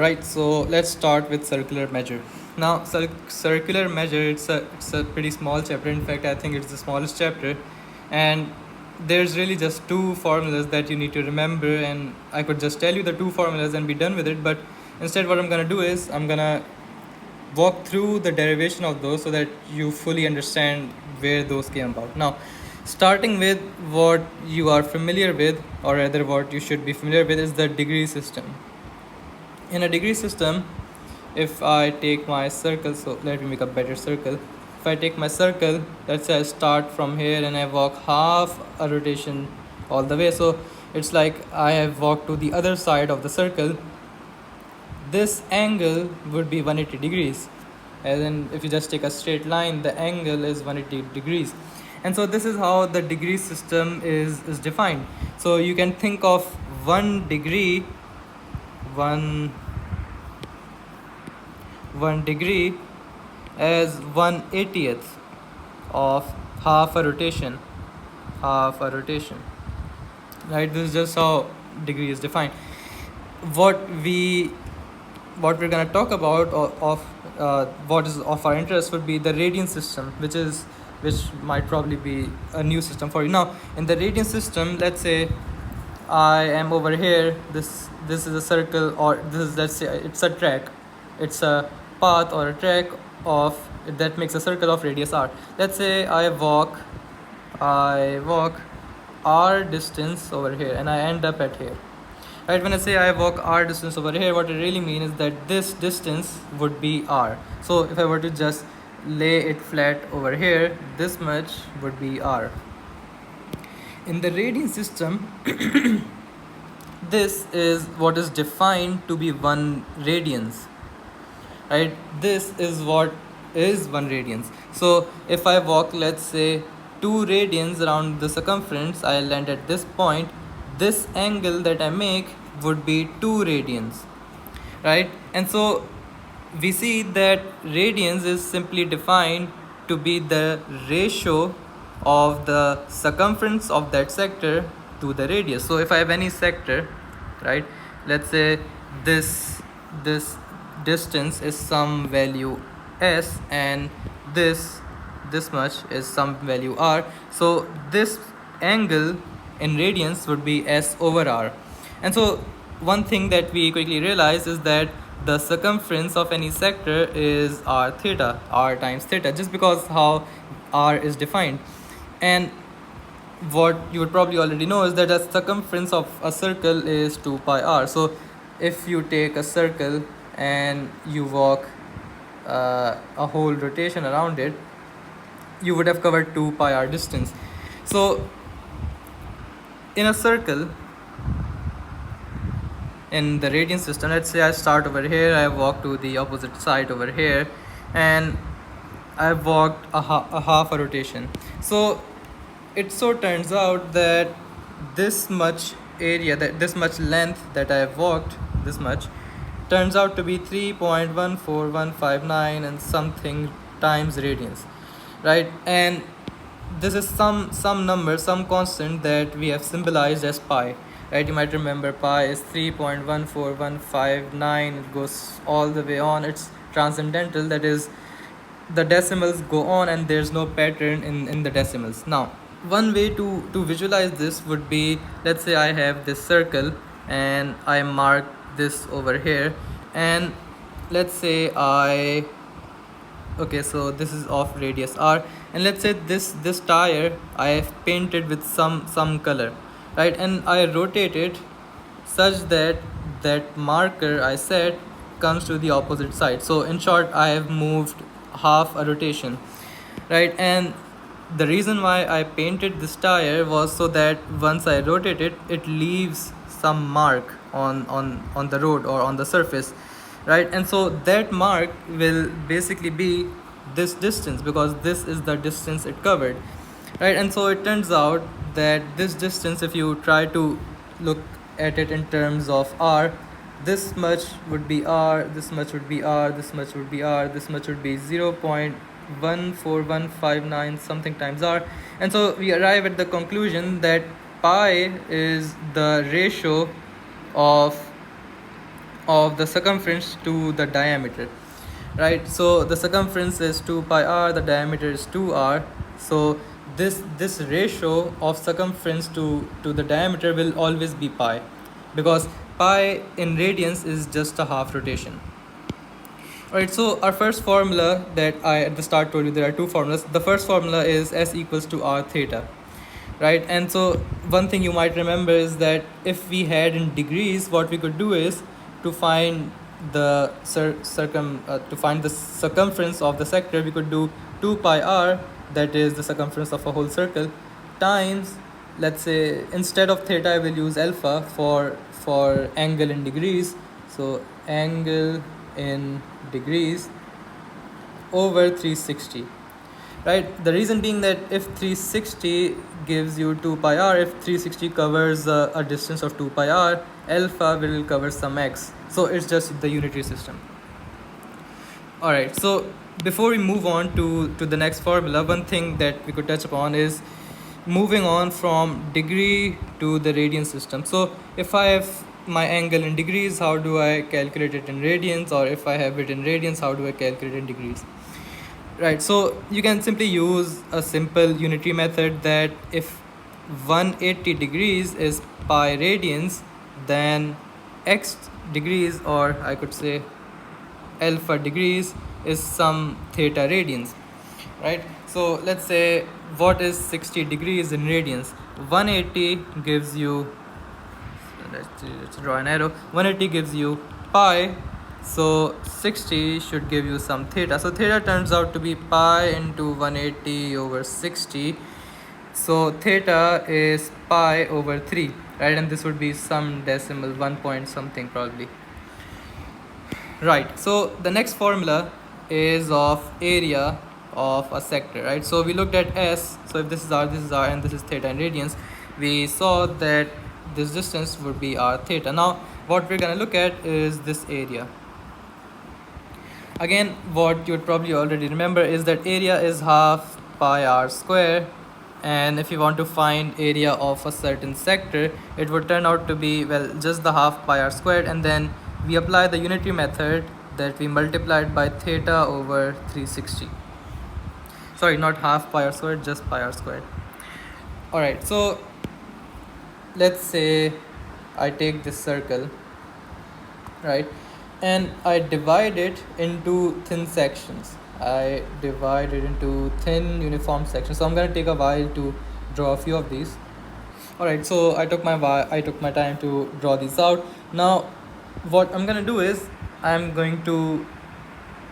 Alright, so let's start with circular measure. Now, circular measure, it's a pretty small chapter. In fact, I think it's the smallest chapter. And there's really just two formulas that you need to remember, and I could just tell you the two formulas and be done with it. But instead, what I'm going to do is I'm going to walk through the derivation of those so that you fully understand where those came about. Now, starting with what you are familiar with, or rather what you should be familiar with, is the degree system. In a degree system, if I take my circle, so let me make a better circle. If I take my circle, let's say I start from here and I walk half a rotation all the way, so it's like I have walked to the other side of the circle. This angle would be 180 degrees, and then if you just take a straight line, the angle is 180 degrees. And so this is how the degree system is defined. So you can think of 1 degree, one degree as 1/80th of half a rotation, right? This is just how degree is defined. What we're going to talk about what is of our interest would be the radian system, which might probably be a new system for you. Now, in the radian system, let's say I am over here. This is a circle, or this is, let's say, it's a track. It's a path or a track of that makes a circle of radius r. Let's say I walk r distance over here, and I end up at here. Right, when I say I walk r distance over here, what I really mean is that this distance would be r. So if I were to just lay it flat over here, this much would be r. In the radian system, this is what is defined to be 1 radians. Right, this is what is 1 radians. So if I walk, let's say, 2 radians around the circumference, I land at this point. This angle that I make would be 2 radians, right? And so we see that radians is simply defined to be the ratio of the circumference of that sector to the radius. So if I have any sector, right, let's say this distance is some value s, and this much is some value r. So this angle in radians would be s over r. And so one thing that we quickly realize is that the circumference of any sector is r theta, r times theta, just because how r is defined. And what you would probably already know is that the circumference of a circle is 2 pi r. So if you take a circle and you walk a whole rotation around it, you would have covered 2 pi r distance. So in a circle, in the radian system, let's say I start over here, I walk to the opposite side over here, and I've walked a half a rotation. So it so turns out that this much area, that this much length that I have walked, this much, turns out to be 3.14159 and something times radians, right? And this is some number, some constant that we have symbolized as pi, right? You might remember pi is 3.14159. It goes all the way on. It's transcendental, that is, the decimals go on and there's no pattern in the decimals. Now, one way to visualize this would be, let's say I have this circle and I mark this over here, and let's say okay, so this is of radius r, and let's say this tire I have painted with some color, right? And I rotate it such that that marker I set comes to the opposite side. So in short, I have moved half a rotation, right? And the reason why I painted this tire was so that once I rotate it, it leaves some mark on the road or on the surface, right? And so that mark will basically be this distance, because this is the distance it covered, right? And so it turns out that this distance, if you try to look at it in terms of r, this much would be r, this much would be r, this much would be r, this much would be 0.14159 something times r. And so we arrive at the conclusion that pi is the ratio of of the circumference to the diameter, right? So the circumference is 2 pi r, the diameter is 2r. So this ratio of circumference to the diameter will always be pi, because pi in radians is just a half rotation. Alright, so our first formula that I at the start told you, there are two formulas. The first formula is S equals to R theta, right? And so one thing you might remember is that if we had in degrees, what we could do is to find the circumference of the sector, we could do 2 pi r, that is the circumference of a whole circle, times, let's say instead of theta I will use alpha for angle in degrees. So angle in degrees over 360, right? The reason being that if 360 gives you 2 pi r, if 360 covers a distance of 2 pi r, alpha will cover some x, so it's just the unitary system. Alright, so before we move on to the next formula, one thing that we could touch upon is moving on from degree to the radian system. So if I have my angle in degrees, how do I calculate it in radians? Or if I have it in radians, how do I calculate it in degrees? Right, so you can simply use a simple unitary method that if 180 degrees is pi radians, then x degrees, or I could say alpha degrees, is some theta radians, right? So let's say, what is 60 degrees in radians? 180 gives you, let's draw an arrow, 180 gives you pi, so 60 should give you some theta. So theta turns out to be pi into 180 over 60. So theta is pi over 3, right? And this would be some decimal, 1 point something probably. Right, so the next formula is of area of a sector, right? So we looked at S, so if this is R, and this is theta in radians, we saw that this distance would be r theta. Now what we're gonna look at is this area. Again, what you would probably already remember is that area is half pi r square, and if you want to find area of a certain sector, it would turn out to be, well, just the half pi r squared, and then we apply the unitary method that we multiplied by theta over 360. Sorry, not half pi r squared, just pi r squared. Alright, so let's say I take this circle, right, and I divide it into thin sections. I divide it into thin uniform sections. So I'm going to take a while to draw a few of these. Alright, so I took my time to draw these out. Now what I'm going to do is I'm going to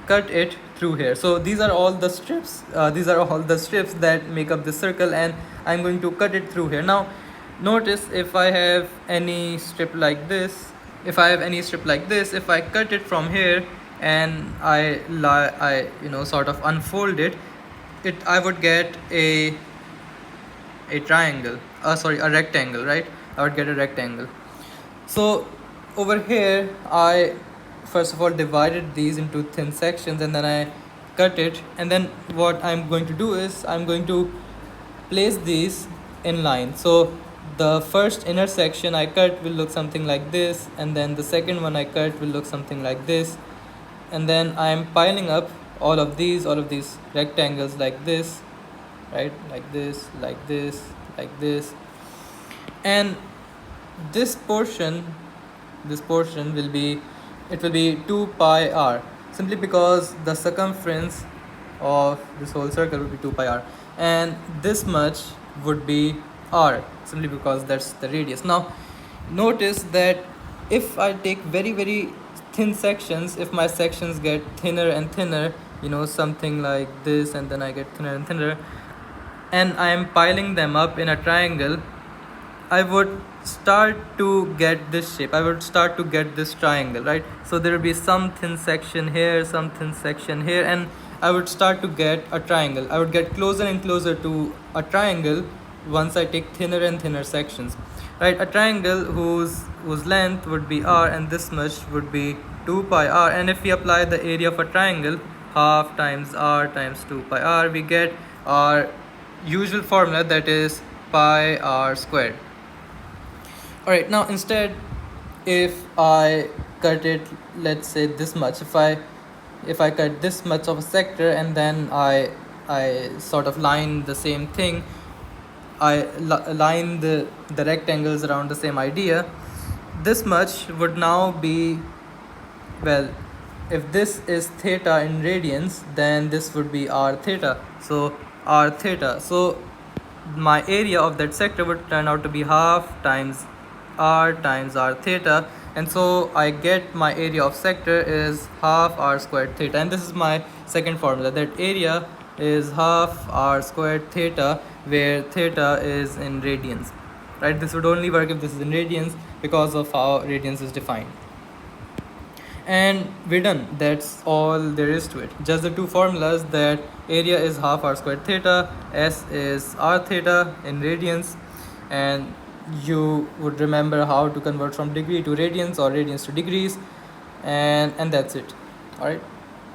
cut it through here. So these are all the strips that make up the circle, and I'm going to cut it through here. Now notice, if I have any strip like this, if I cut it from here and I sort of unfold it, I would get a triangle, a rectangle, right? I would get a rectangle. So over here, I first of all divided these into thin sections, and then I cut it, and then what I'm going to do is I'm going to place these in line. So the first inner section I cut will look something like this, and then the second one I cut will look something like this, and then I am piling up all of these rectangles like this, right? Like this, like this, like this, and this portion will be 2 pi r, simply because the circumference of this whole circle would be 2 pi r, and this much would be r, simply because that's the radius. Now notice that if I take very very thin sections, if my sections get thinner and thinner, something like this, and then I get thinner and thinner, and I am piling them up in a triangle, I would start to get this shape. I would start to get this triangle, right? So there will be some thin section here, some thin section here, and I would start to get a triangle. I would get closer and closer to a triangle once I take thinner and thinner sections, right? A triangle whose length would be r, and this much would be 2 pi r. And if we apply the area of a triangle, half times r times 2 pi r, we get our usual formula, that is pi r squared. Alright, now instead if I cut it, let's say this much, if I cut this much of a sector and then I sort of line the same thing, I line the rectangles around the same idea, this much would now be, well, if this is theta in radians, then this would be r theta. So r theta. So my area of that sector would turn out to be half times r theta, and so I get my area of sector is half r squared theta, and this is my second formula, that area is half r squared theta, where theta is in radians, right? This would only work if this is in radians because of how radians is defined. And we're done. That's all there is to it. Just the two formulas, that area is half r squared theta, s is r theta in radians, and you would remember how to convert from degree to radians or radians to degrees, and that's it. All right.